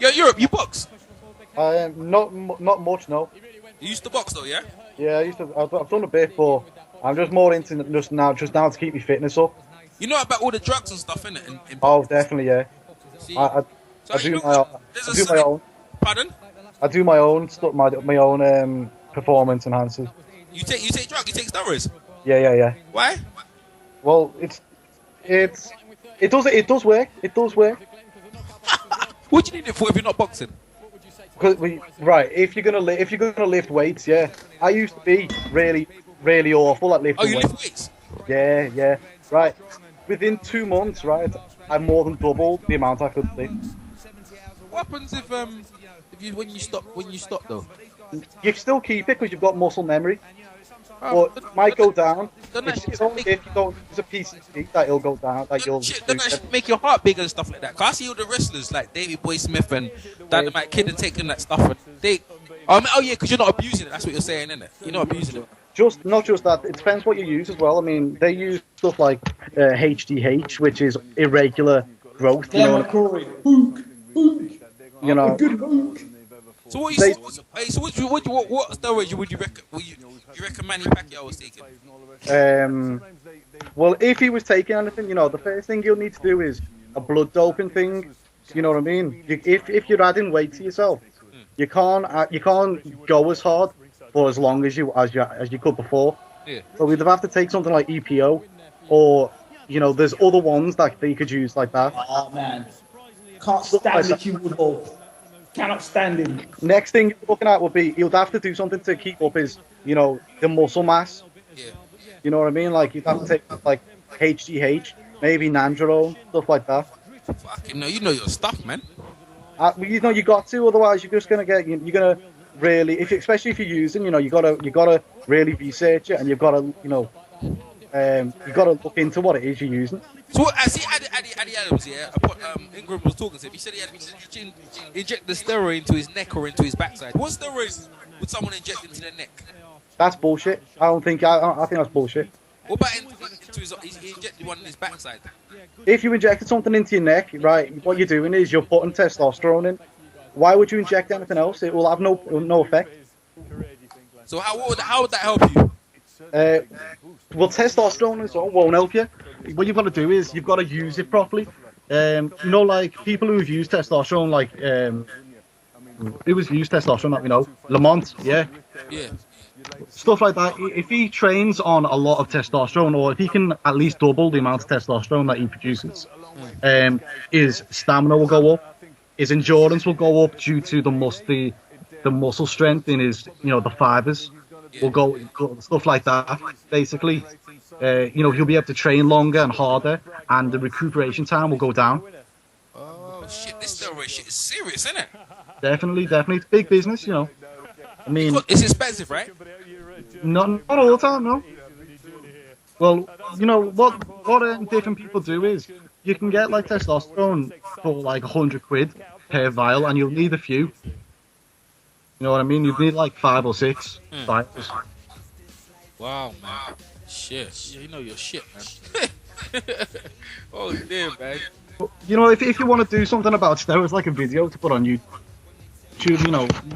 Yo, Europe, you box? Not much, no. You used to box though, yeah? Yeah, I've done a bit, but I'm just more into just now to keep my fitness up. You know about all the drugs and stuff, innit? In Oh, box? definitely, yeah. See? I, So I you do know my own, there's I a do my certain... own, Pardon? I do my own stuff, my own performance enhancers. You take drugs, you take steroids. Yeah. Why? Well, it does work. It does work. What do you need it for if you're not boxing? Right, if you're gonna lift weights, yeah. I used to be really awful at Oh, lifting you weights. lift weights? Yeah. Right. Within 2 months, right, I more than doubled the amount I could lift. What happens if when you stop though? You still keep it because you've got muscle memory, Oh, but it might go down. Doesn't that It's only if you don't use a PCP that it'll go down. That you'll. Doesn't that shit make your heart bigger and stuff like that? Cause I see all the wrestlers like Davey Boy Smith and Dynamite Kid and taking that stuff and they. Oh yeah, because you're not abusing it. That's what you're saying, isn't it? You're not abusing it. Not just that. It depends what you use as well. I mean, they use stuff like HGH, which is irregular growth. Yeah, McCrory. You know. Good hook. So what steroids would you reckon Manny Pacquiao was taking? Well, if he was taking anything, the first thing you'll need to do is a blood doping thing. You know what I mean? If you're adding weight to yourself, you can't go as hard for as long as you could before. Yeah. So we'd have to take something like EPO, or there's other ones that you could use like that. Oh man, can't stand Mickey Woodhull. Cannot stand him. Next thing you're looking at would be you'd have to do something to keep up his, the muscle mass. Yeah. You know what I mean? Like you'd have to take like HGH, maybe Nandrolone, stuff like that. Fucking no, you know your stuff, man. You got to, otherwise you're just gonna get you're gonna really, especially if you're using, you gotta really research it, and you've gotta you gotta look into what it is you're using. So I see Addy Adams, yeah. Ingram was talking to him. He said he had to inject the steroid into his neck or into his backside. What steroids would someone inject into their neck? That's bullshit. I think that's bullshit. What about into his? He injected one in his backside. If you injected something into your neck, right, what you're doing is you're putting testosterone in. Why would you inject anything else? It will have no effect. So how would that help you? Well, testosterone and so won't help you. What you've got to do is you've got to use it properly. Like people who've used testosterone, like who was used testosterone that we know, Lamont, yeah, stuff like that. If he trains on a lot of testosterone, or if he can at least double the amount of testosterone that he produces, his stamina will go up, his endurance will go up due to the muscle strength in his, the fibers will go, stuff like that. Basically, he'll be able to train longer and harder, and the recuperation time will go down. Oh shit, this steroid shit is serious, isn't it? Definitely, it's big business, I mean, it's expensive, right? Not all the time, no. Well, what different people do is you can get like testosterone for like £100 per vial, and you'll need a few. You know what I mean? You'd need like 5 or 6 vials. Wow, man. Shit. You know your shit, man. Oh, damn, man. If you want to do something about steroids, like a video to put on YouTube,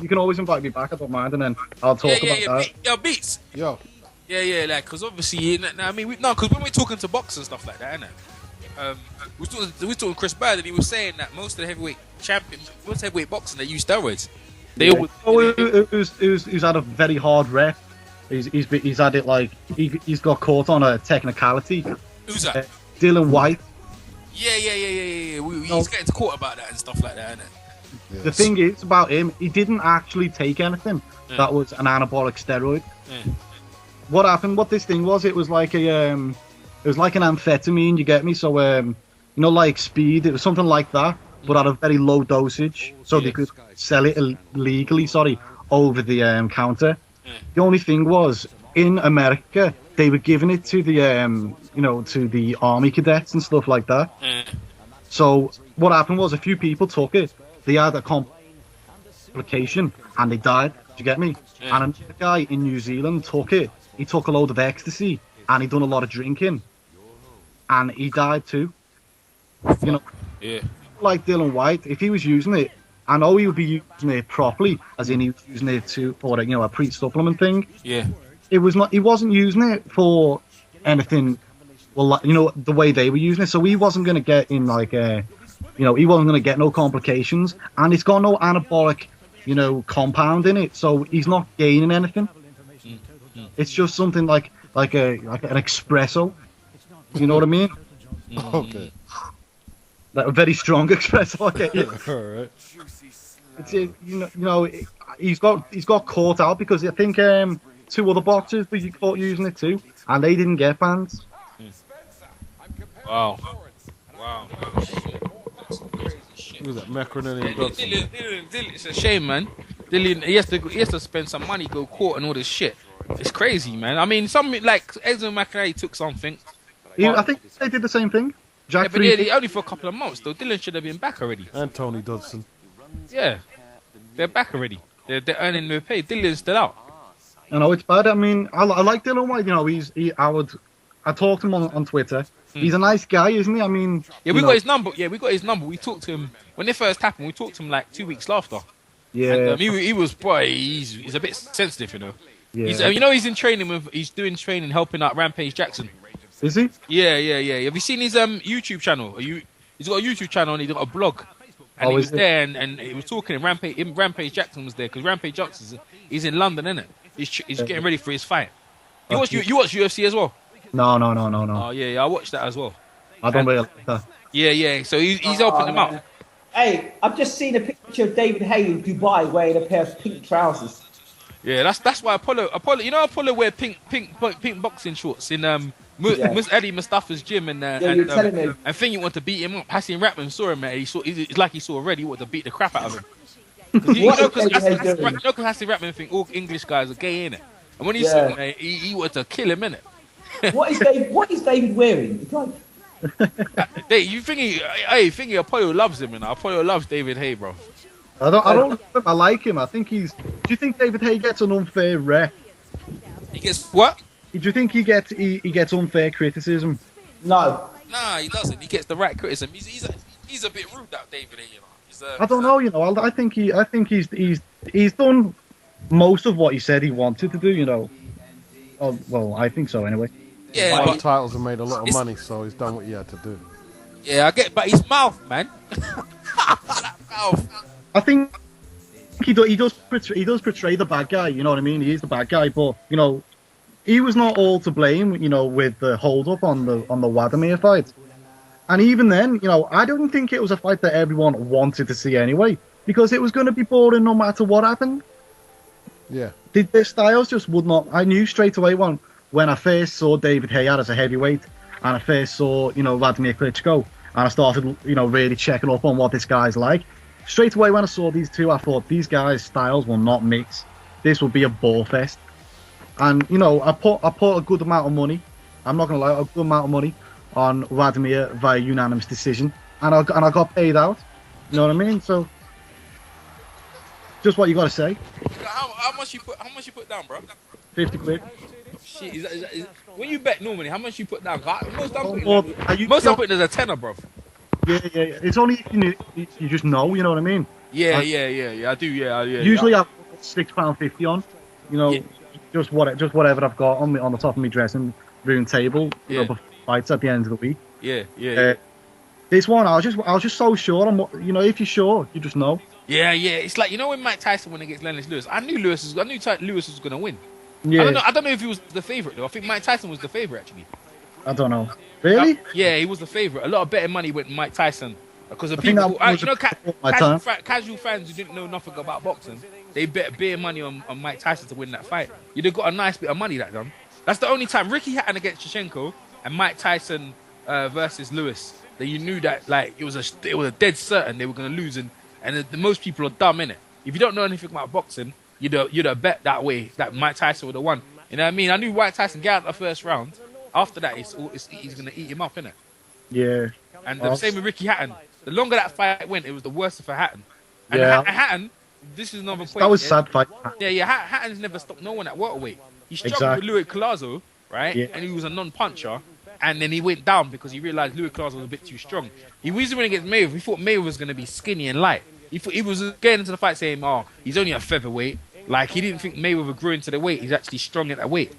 you can always invite me back. I don't mind, and then I'll talk about that. Yo, Beats. Yo. Yeah, like, because obviously, because when we're talking to boxers and stuff like that, innit? We were talking Chris Bird, and he was saying that most of the heavyweight champions, most heavyweight boxing, they use steroids. They always. Who's had a very hard rep. He's had it like he's got caught on a technicality. Who's that? Dylan White. Yeah. He's getting caught about that and stuff like that, innit? Yes. The thing is about him, he didn't actually take anything that was an anabolic steroid. What this thing was, it was like an amphetamine, you get me? So like speed, it was something like that, but at a very low dosage, so they could sell it legally, over the counter. The only thing was, in America, they were giving it to the to the army cadets and stuff like that. So what happened was, a few people took it, they had a complication and they died. Do you get me? And another guy in New Zealand took it. He took a load of ecstasy and he done a lot of drinking, and he died too. Like Dylan White, if he was using it, I know he would be using it properly, as in he was using it for a pre-supplement thing. Yeah. It was not. He wasn't using it for anything. Well, the way they were using it, so he wasn't going to get in he wasn't going to get no complications, and it's got no anabolic, compound in it, so he's not gaining anything. It's just something like an espresso. You know what I mean? Okay. Like a very strong espresso. I get you. All right. It's he's got caught out because I think 2 other boxers were caught using it too, and they didn't get bans. Wow. Who was that? Macron and Dodson. Dylan, it's a shame, man. Dylan, he has to spend some money, go court and all this shit. It's crazy, man. I mean, some like Enzo McInerney took something. I think they did the same thing. Jack but only for a couple of months, though. Dylan should have been back already. And Tony Dodson. Yeah, they're back already. They're earning their pay. Dylan's still out. I know it's bad. I mean, I like Dylan White. I talked to him on Twitter. He's a nice guy, isn't he? I mean, yeah, we got his number. Yeah, we got his number. We talked to him when it first happened. We talked to him like 2 weeks after. Yeah, and, he was boy. He's a bit sensitive, Yeah. He's in training he's doing training helping out Rampage Jackson. Is he? Yeah. Have you seen his YouTube channel? He's got a YouTube channel and he's got a blog. And he was there and he was talking. And Rampage Jackson was there because Rampage Jackson he's in London, innit? He's getting ready for his fight. You watch UFC as well? No. Oh yeah, I watched that as well. I don't really like that. Yeah. So he's helping them out. Hey, I've just seen a picture of David Haye in Dubai wearing a pair of pink trousers. Yeah, that's why Apollo. Apollo wear pink boxing shorts in Eddie Mustafa's gym and you're telling me. and think you want to beat him up. Hassan Ratman saw him, man. It's like he saw already. He wanted to beat the crap out of him. Because Hassan Ratman think all English guys are gay, innit? And when he saw him, he wanted to kill him, innit? What is David wearing? It's like... You think Apollo loves him, Apollo loves David Haye, bro. I don't. I like him. I think he's. Do you think David Haye gets an unfair rep? He gets what? Do you think he gets unfair criticism? No. Nah, he doesn't. He gets the right criticism. He's a bit rude, that David Haye. I don't know. I think he's done most of what he said he wanted to do. Oh, well, I think so anyway. Yeah, but titles have made a lot of money, so he's done what he had to do. Yeah, I get, but his mouth, man. That mouth. I think he does portray the bad guy. You know what I mean? He is the bad guy, but he was not all to blame. With the hold up on the Wladimir fight, and even then, I don't think it was a fight that everyone wanted to see anyway, because it was going to be boring no matter what happened. Yeah, their styles just would not. I knew straight away when I first saw David Haye as a heavyweight, and I first saw Vladimir Klitschko, and I started really checking up on what this guy's like. Straight away when I saw these two, I thought these guys' styles will not mix. This will be a ball fest. And I put a good amount of money. I'm not gonna lie, a good amount of money on Vladimir via unanimous decision, and I got paid out. You know what I mean? So, just what you got to say. How much you put down, bro? 50 quid. Shit, when you bet normally, how much you put down? Most I'm putting is a tenner, bro. Yeah. It's only you just know. You know what I mean? Yeah. I do. Yeah. Usually I put £6.50 on. Just whatever I've got on the top of my dressing room table. Before fights at the end of the week. Yeah. This one, I was just so sure. If you're sure, you just know. Yeah. It's like when Mike Tyson went against Lennox Lewis. I knew Lewis was going to win. Yeah. I don't know if he was the favorite though. I think Mike Tyson was the favorite actually. I don't know. Really? Yeah, he was the favorite. A lot of betting money went Mike Tyson because the people, casual fans who didn't know nothing about boxing, they bet bare money on Mike Tyson to win that fight. You'd have got a nice bit of money that done. That's the only time Ricky Hatton against Shevchenko and Mike Tyson versus Lewis that you knew that it was a dead certain they were going to lose, and most people are dumb innit. If you don't know anything about boxing, you'd have bet that way that Mike Tyson would have won. You know what I mean? I knew Mike Tyson got out the first round. After that, he's going to eat him up, innit? Yeah. And the same with Ricky Hatton. The longer that fight went, it was the worse for Hatton. And Hatton, this is another point. That was sad fight. Yeah. Hatton's never stopped no one at welterweight. He struggled with Louis Collazo, right? Yeah. And he was a non-puncher. And then he went down because he realized Louis Collazo was a bit too strong. He was winning against Mayweather. He thought Mayweather was going to be skinny and light. He was getting into the fight saying, "Oh, he's only a featherweight." Like he didn't think Mayweather grew into the weight. He's actually strong at that weight.